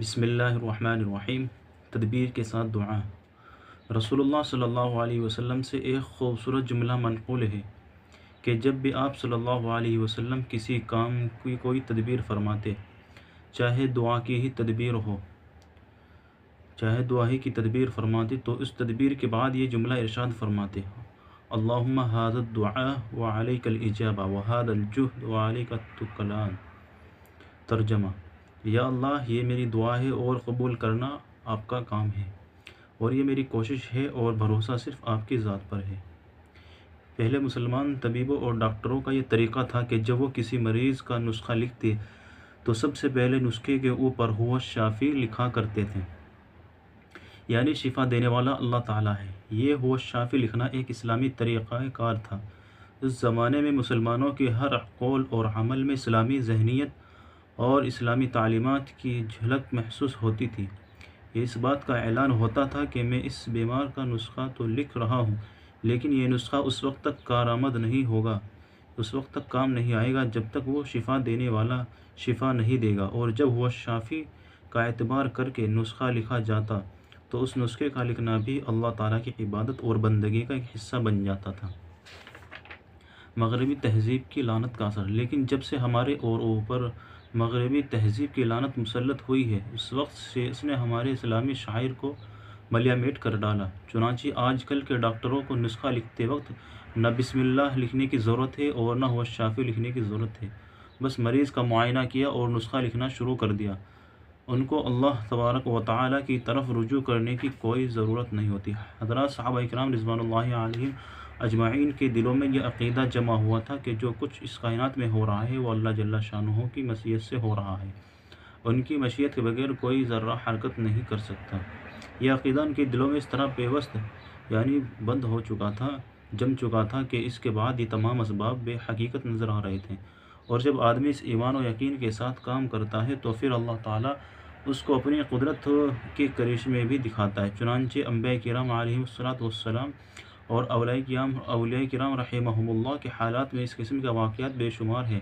بسم اللہ الرحمن الرحیم۔ تدبیر کے ساتھ دعا۔ رسول اللہ صلی اللہ علیہ وسلم سے ایک خوبصورت جملہ منقول ہے کہ جب بھی آپ صلی اللہ علیہ وسلم کسی کام کی کوئی تدبیر فرماتے، چاہے دعا کی ہی تدبیر فرماتے تو اس تدبیر کے بعد یہ جملہ ارشاد فرماتے: اللہم ھذا الدعاء وعلیک الاجابہ وھذا الجہد وعلیک التکلان۔ ترجمہ: یا اللہ، یہ میری دعا ہے اور قبول کرنا آپ کا کام ہے، اور یہ میری کوشش ہے اور بھروسہ صرف آپ کی ذات پر ہے۔ پہلے مسلمان طبیبوں اور ڈاکٹروں کا یہ طریقہ تھا کہ جب وہ کسی مریض کا نسخہ لکھتے تو سب سے پہلے نسخے کے اوپر ھو الشافی لکھا کرتے تھے، یعنی شفا دینے والا اللہ تعالیٰ ہے۔ یہ ھو الشافی لکھنا ایک اسلامی طریقہ کار تھا۔ اس زمانے میں مسلمانوں کے ہر قول اور عمل میں اسلامی ذہنیت اور اسلامی تعلیمات کی جھلک محسوس ہوتی تھی۔ یہ اس بات کا اعلان ہوتا تھا کہ میں اس بیمار کا نسخہ تو لکھ رہا ہوں، لیکن یہ نسخہ اس وقت تک کارآمد نہیں ہوگا، اس وقت تک کام نہیں آئے گا جب تک وہ شفا دینے والا شفا نہیں دے گا۔ اور جب وہ شافی کا اعتبار کر کے نسخہ لکھا جاتا تو اس نسخے کا لکھنا بھی اللہ تعالیٰ کی عبادت اور بندگی کا ایک حصہ بن جاتا تھا۔ مغربی تہذیب کی لعنت کا اثر۔ لیکن جب سے ہمارے اور اوپر مغربی تہذیب کی لعنت مسلط ہوئی ہے، اس وقت سے اس نے ہمارے اسلامی شعائر کو ملیا میٹ کر ڈالا۔ چنانچہ آج کل کے ڈاکٹروں کو نسخہ لکھتے وقت نہ بسم اللہ لکھنے کی ضرورت ہے اور نہ ھو الشافی لکھنے کی ضرورت ہے، بس مریض کا معائنہ کیا اور نسخہ لکھنا شروع کر دیا۔ ان کو اللہ تبارک و تعالیٰ کی طرف رجوع کرنے کی کوئی ضرورت نہیں ہوتی۔ حضرات صحابہ کرام رضوان اللہ علیہم اجمعین کے دلوں میں یہ عقیدہ جمع ہوا تھا کہ جو کچھ اس کائنات میں ہو رہا ہے وہ اللہ جل شانہ کی مشیت سے ہو رہا ہے، ان کی مشیت کے بغیر کوئی ذرہ حرکت نہیں کر سکتا۔ یہ عقیدہ ان کے دلوں میں اس طرح پیوست یعنی بند ہو چکا تھا، جم چکا تھا کہ اس کے بعد یہ تمام اسباب بے حقیقت نظر آ رہے تھے۔ اور جب آدمی اس ایمان و یقین کے ساتھ کام کرتا ہے تو پھر اللہ تعالیٰ اس کو اپنی قدرت کے کرشمے بھی دکھاتا ہے۔ چنانچہ انبیاء کرام علیہم السلام اور اولیاء کرام رحمہم اللہ کے حالات میں اس قسم کے واقعات بے شمار ہیں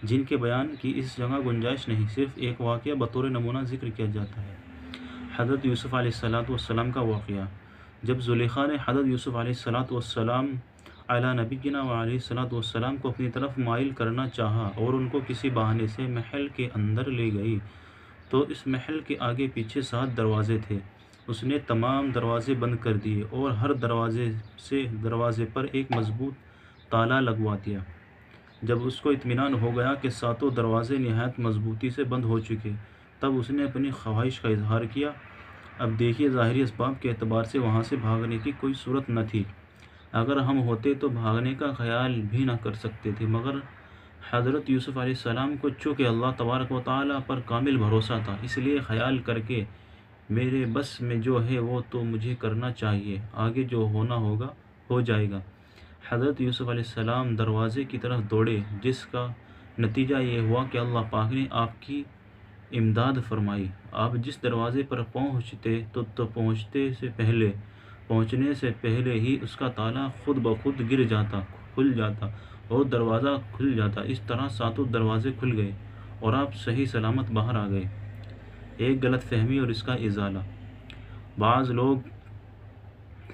جن کے بیان کی اس جگہ گنجائش نہیں۔ صرف ایک واقعہ بطور نمونہ ذکر کیا جاتا ہے، حضرت یوسف علیہ السلام کا واقعہ۔ جب زلیخا نے حضرت یوسف علیہ السلام علی نبینا علیہ السلام کو اپنی طرف مائل کرنا چاہا اور ان کو کسی بہانے سے محل کے اندر لے گئی تو اس محل کے آگے پیچھے 7 دروازے تھے۔ اس نے تمام دروازے بند کر دیے اور ہر دروازے پر ایک مضبوط تالا لگوا دیا۔ جب اس کو اطمینان ہو گیا کہ 7 دروازے نہایت مضبوطی سے بند ہو چکے، تب اس نے اپنی خواہش کا اظہار کیا۔ اب دیکھیے، ظاہری اسباب کے اعتبار سے وہاں سے بھاگنے کی کوئی صورت نہ تھی۔ اگر ہم ہوتے تو بھاگنے کا خیال بھی نہ کر سکتے تھے، مگر حضرت یوسف علیہ السلام کو چونکہ اللہ تبارک و تعالیٰ پر کامل بھروسہ تھا، اس لیے خیال کر کے میرے بس میں جو ہے وہ تو مجھے کرنا چاہیے، آگے جو ہونا ہوگا ہو جائے گا۔ حضرت یوسف علیہ السلام دروازے کی طرف دوڑے، جس کا نتیجہ یہ ہوا کہ اللہ پاک نے آپ کی امداد فرمائی۔ آپ جس دروازے پر پہنچتے تو پہنچنے سے پہلے ہی اس کا تالا خود بخود کھل جاتا اور دروازہ کھل جاتا۔ اس طرح 7 دروازے کھل گئے اور آپ صحیح سلامت باہر آ گئے۔ ایک غلط فہمی اور اس کا ازالہ۔ بعض لوگ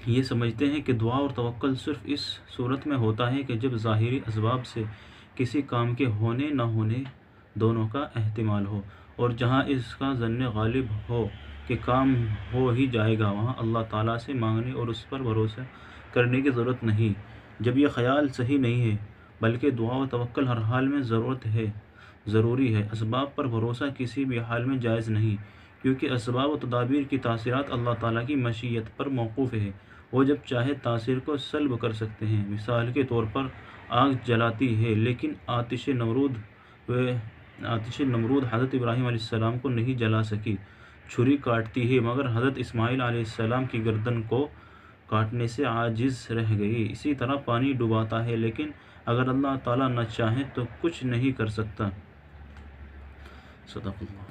یہ سمجھتے ہیں کہ دعا اور توکل صرف اس صورت میں ہوتا ہے کہ جب ظاہری اسباب سے کسی کام کے ہونے نہ ہونے دونوں کا احتمال ہو، اور جہاں اس کا ظن غالب ہو کہ کام ہو ہی جائے گا، وہاں اللہ تعالیٰ سے مانگنے اور اس پر بھروسہ کرنے کی ضرورت نہیں۔ جب یہ خیال صحیح نہیں ہے، بلکہ دعا و توکل ہر حال میں ضروری ہے۔ اسباب پر بھروسہ کسی بھی حال میں جائز نہیں، کیونکہ اسباب و تدابیر کی تاثیرات اللہ تعالیٰ کی مشیت پر موقوف ہے۔ وہ جب چاہے تاثیر کو سلب کر سکتے ہیں۔ مثال کے طور پر آگ جلاتی ہے، لیکن آتش نمرود حضرت ابراہیم علیہ السلام کو نہیں جلا سکی۔ چھری کاٹتی ہے، مگر حضرت اسماعیل علیہ السلام کی گردن کو کاٹنے سے عاجز رہ گئی۔ اسی طرح پانی ڈباتا ہے، لیکن اگر اللہ تعالیٰ نہ چاہے تو کچھ نہیں کر سکتا۔ صدق اللہ۔